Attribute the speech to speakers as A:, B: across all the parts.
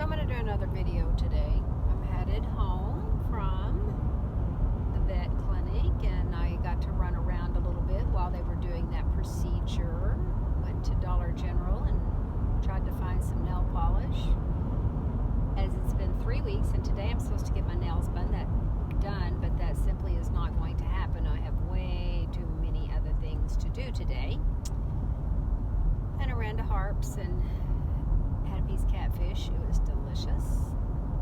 A: So I'm going to do another video today. I'm headed home from the vet clinic, and I got to run around a little bit while they were doing that procedure. Went to Dollar General and tried to find some nail polish. As it's been 3 weeks, and today I'm supposed to get my nails done, but that simply is not going to happen. I have way too many other things to do today. And I ran to Harps and had a piece of catfish. It was delicious.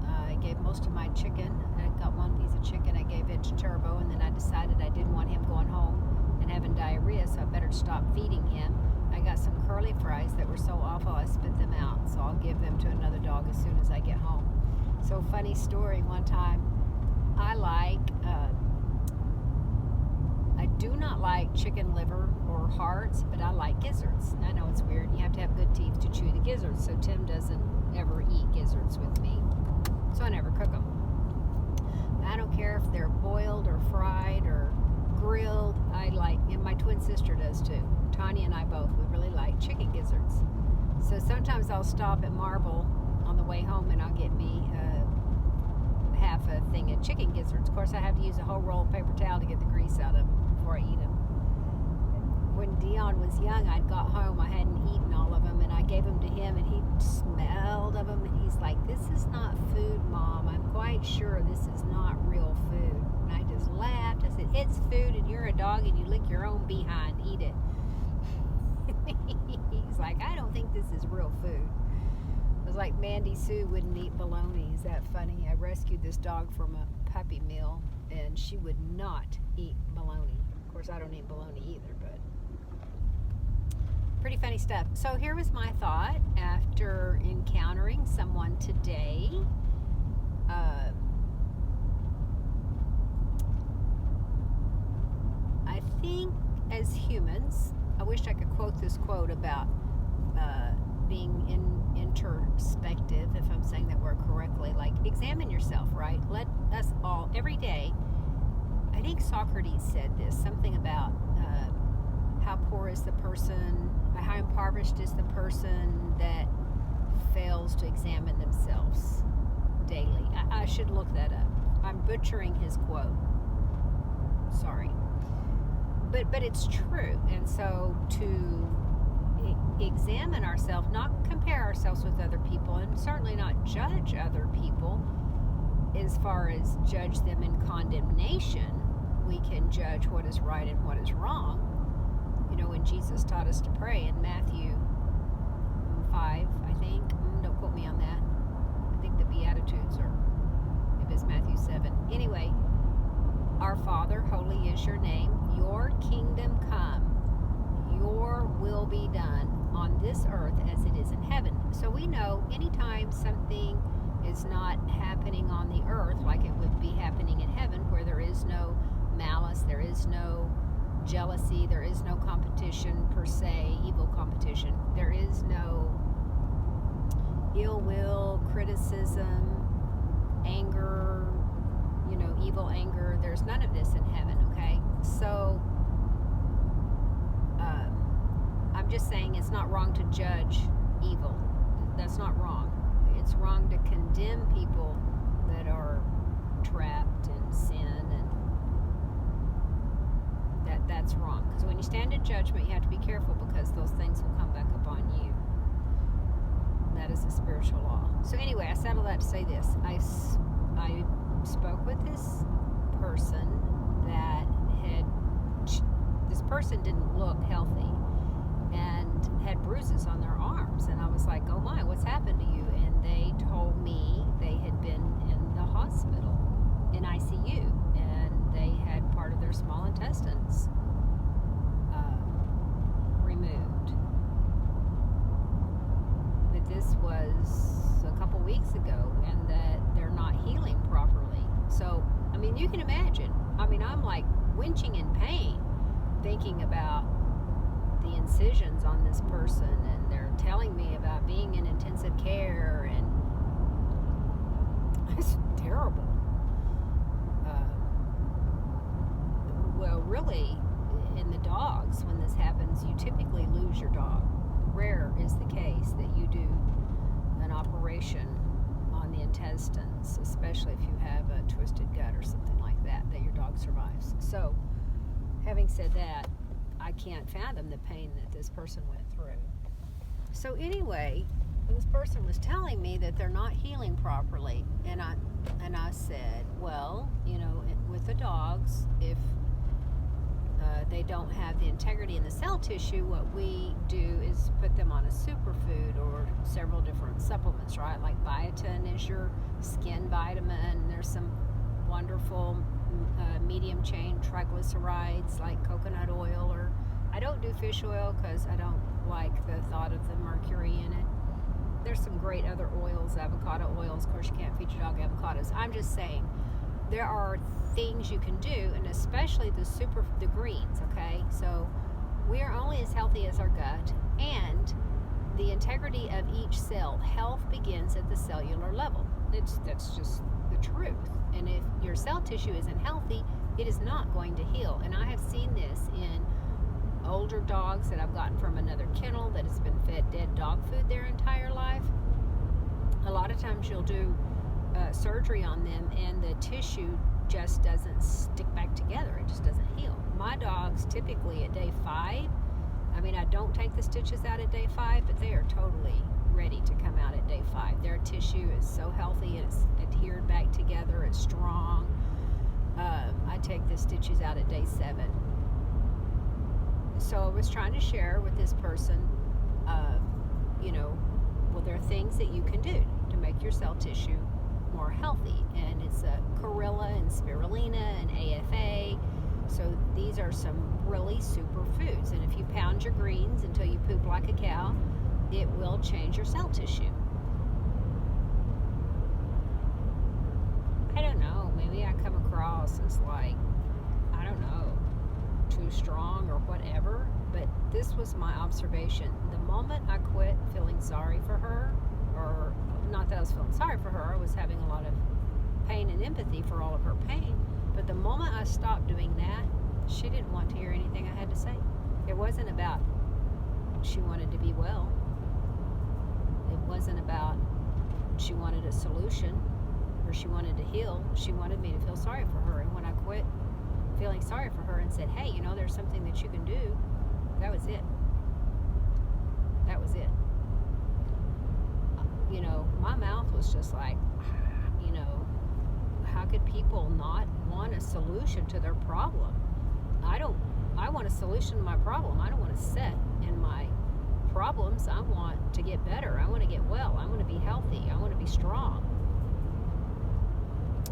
A: I gave most of my chicken. I got one piece of chicken. I gave it to Turbo, and then I decided I didn't want him going home and having diarrhea, so I better stop feeding him. I got some curly fries that were so awful I spit them out, so I'll give them to another dog as soon as I get home. So funny story, one time I do not like chicken liver or hearts, but I like gizzards. I know it's weird. You have to have good teeth to chew the gizzards, so Tim doesn't ever eat gizzards with me, so I never cook them. I don't care if they're boiled or fried or grilled. And my twin sister does too. Tanya and I both, we really like chicken gizzards. So sometimes I'll stop at Marble on the way home and I'll get me half a thing of chicken gizzards. Of course, I have to use a whole roll of paper towel to get the grease out of them before I eat them. When Dion was young, I'd got home, I hadn't eaten all of them, and I gave them to him, and he smelled of them, and he's like, "This is not food, Mom. I'm quite sure this is not real food." And I just laughed. I said, "It's food, and you're a dog, and you lick your own behind. Eat it." He's like, "I don't think this is real food." It was like Mandy Sue wouldn't eat bologna. Is that funny? I rescued this dog from a puppy mill, and she would not eat bologna. Of course, I don't eat bologna either, but pretty funny stuff. So here was my thought after encountering someone today. I think as humans, I wish I could quote this quote about being introspective, if I'm saying that word correctly. Like, examine yourself, right? Let us all, every day, I think Socrates said this, something about how poor is the person, how impoverished is the person that fails to examine themselves daily. I should look that up. I'm butchering his quote. Sorry. But it's true. And so to examine ourselves, not compare ourselves with other people, and certainly not judge other people as far as judge them in condemnation. We can judge what is right and what is wrong. You know, when Jesus taught us to pray in Matthew 5, I think, don't quote me on that. I think the Beatitudes are, maybe it's Matthew 7. Anyway, our Father, holy is your name, your kingdom come, your will be done on this earth as it is in heaven. So we know anytime something is not happening on the earth like it would be happening in heaven, where there is no malice, there is no jealousy, there is no competition per se, evil competition, there is no ill will, criticism, anger, evil anger. There's none of this in heaven, okay? So I'm just saying it's not wrong to judge evil. That's not wrong. It's wrong to condemn people that are trapped in sin, and that's wrong. Because when you stand in judgment, you have to be careful, because those things will come back upon you. That is a spiritual law. So anyway, I said all that to say this. I spoke with this person that this person didn't look healthy and had bruises on their arms, and I was like, "Oh my, what's happened to you?" And they told me they had been in the hospital in ICU, and they had part of their small intestines removed. But this was a couple weeks ago, and that they're not healing properly. So, I mean, you can imagine. I mean, I'm like winching in pain thinking about the incisions on this person, and they're telling me about being in intensive care, and it's terrible. Well, really, in the dogs, when this happens, you typically lose your dog. Rare is the case that you do an operation intestines, especially if you have a twisted gut or something like that your dog survives. So, having said that, I can't fathom the pain that this person went through. So anyway, this person was telling me that they're not healing properly, and I said, well, with the dogs, if they don't have the integrity in the cell tissue, what we do is put them on a superfood or several different supplements, right? Like biotin is your skin vitamin. There's some wonderful medium chain triglycerides like coconut oil, or I don't do fish oil because I don't like the thought of the mercury in it. There's some great other oils, avocado oils. Of course, you can't feed your dog avocados. I'm just saying there are things you can do, and especially the greens, okay? So we are only as healthy as our gut, and the integrity of each cell. Health begins at the cellular level. That's just the truth. And if your cell tissue isn't healthy, it is not going to heal. And I have seen this in older dogs that I've gotten from another kennel that has been fed dead dog food their entire life. A lot of times you'll do surgery on them, and the tissue just doesn't stick back together. It just doesn't heal. My dogs, typically at day 5, I don't take the stitches out at day 5, but they are totally ready to come out at day 5. Their tissue is so healthy, it's adhered back together, it's strong. I take the stitches out at day 7. So I was trying to share with this person, well, there are things that you can do to make your cell tissue more healthy, and it's Chlorella and Spirulina and AFA. So these are some really super foods, and if you pound your greens until you poop like a cow, it will change your cell tissue. I don't know, maybe I come across as too strong or whatever, but this was my observation. The moment I quit feeling sorry for her, or not that I was feeling sorry for her, I was having a lot of pain and empathy for all of her pain, but the moment I stopped doing that, she didn't want to hear anything I had to say. It wasn't about she wanted to be well. It wasn't about she wanted a solution or she wanted to heal. She wanted me to feel sorry for her, and when I quit feeling sorry for her and said, hey, there's something that you can do, that was it. That was it. My mouth was just like, how could people not want a solution to their problem? I want a solution to my problem. I don't want to sit in my problems. I want to get better. I want to get well. I want to be healthy. I want to be strong.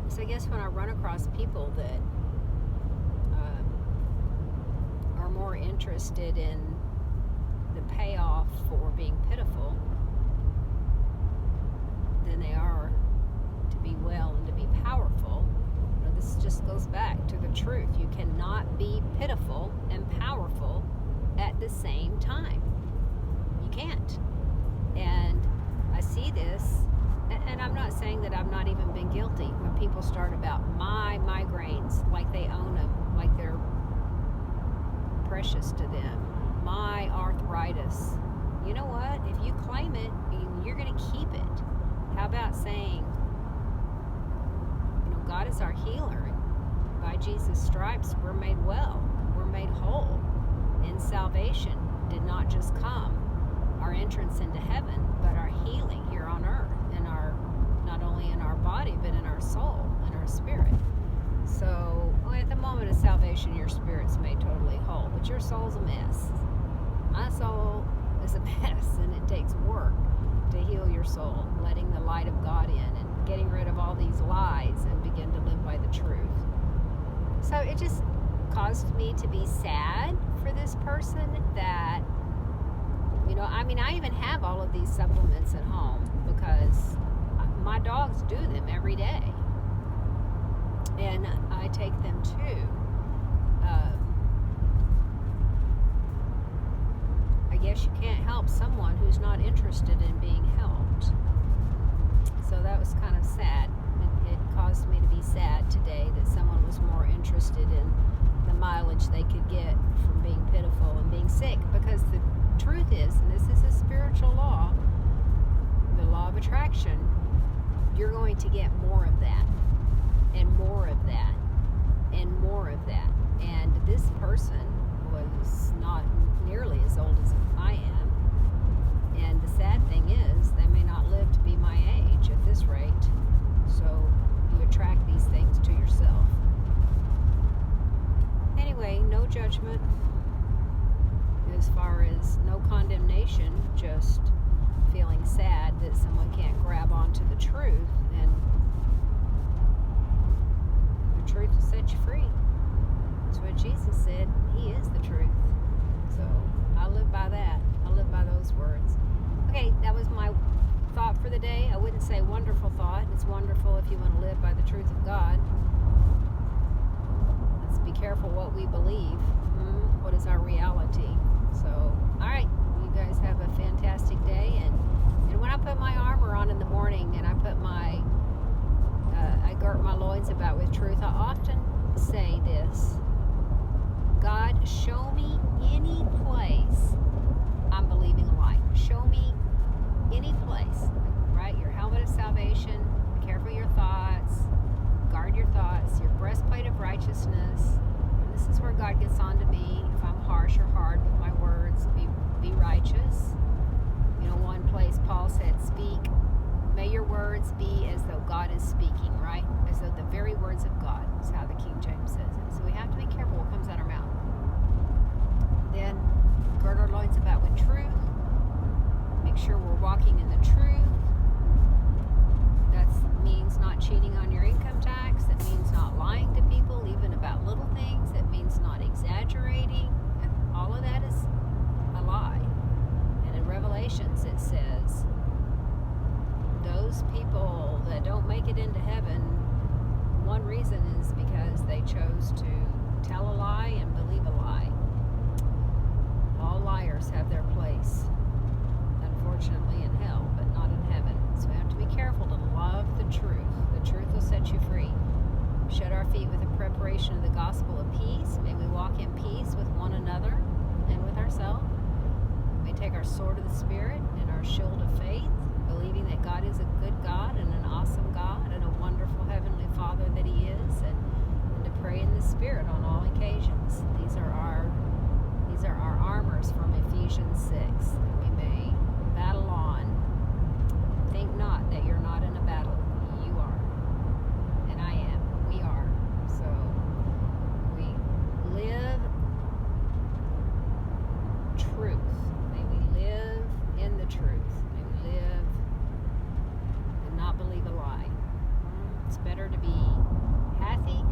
A: So I guess when I run across people that are more interested in the payoff for being pitiful than they are to be well and to be powerful, this just goes back to the truth. You cannot be pitiful and powerful at the same time. You can't. And I see this, and I'm not saying that I've not even been guilty when people start about my migraines like they own them, like they're precious to them. My arthritis. You know what? If you claim it, you're going to keep it. How about saying, God is our healer. By Jesus' stripes, we're made well. We're made whole. And salvation did not just come, our entrance into heaven, but our healing here on earth, not only in our body, but in our soul and our spirit. So at the moment of salvation, your spirit's made totally whole, but your soul's a mess. My soul is a mess, and it takes work to heal your soul, letting the light of God in and getting rid of all these lies and begin to live by the truth. So it just caused me to be sad for this person that, I even have all of these supplements at home because my dogs do them every day. And I take them too. I guess you can't help someone who's not interested in being helped. So that was kind of sad. It caused me to be sad today that someone was more interested in the mileage they could get from being pitiful and being sick. Because the truth is, and this is a spiritual law, the law of attraction, you're going to get more of that, and more of that, and more of that. And this person was not nearly as old as I am. And the sad thing is, they may not live to be my age at this rate. So you attract these things to yourself. Anyway, no judgment as far as no condemnation, just feeling sad that someone can't grab onto the truth, and the truth will set you free. That's what Jesus said. He is the truth. So I live by that. I live by those words. Okay, that was my thought for the day. I wouldn't say wonderful thought. It's wonderful if you want to live by the truth of God. Let's be careful what we believe. What is our reality? So, all right, you guys have a fantastic day. And when I put my armor on in the morning and I put my, I girt my loins about with truth, I often say this: God, show me any place I'm believing a lie. Show me any place, right? Your helmet of salvation, be careful your thoughts, guard your thoughts, your breastplate of righteousness. And this is where God gets on to me. If I'm harsh or hard with my words, be righteous. You know, one place Paul said, speak, may your words be as though God is speaking, right? As though the very words of God is how the King James says it. So we have to be careful what comes out of our mouth. Then gird our loins about with truth. Make sure we're walking in the truth. That means not cheating on your income tax. That means not lying to people, even about little things. That means not exaggerating. And all of that is a lie. And in Revelations it says, those people that don't make it into heaven, one reason is because they chose to tell a lie and believe a lie. All liars have their place, unfortunately, in hell, but not in heaven. So we have to be careful to love the truth. The truth will set you free. Shut our feet with the preparation of the gospel of peace. May we walk in peace with one another and with ourselves. May we take our sword of the Spirit and our shield of faith, believing that God is a good God and an awesome God and a wonderful Heavenly Father that He is, and to pray in the Spirit on all occasions. These are our armors from Ephesians 6, that we may battle on. Think not that you're not in a battle. You are. And I am. We are. So we live truth. May we live in the truth. May we live and not believe a lie. It's better to be happy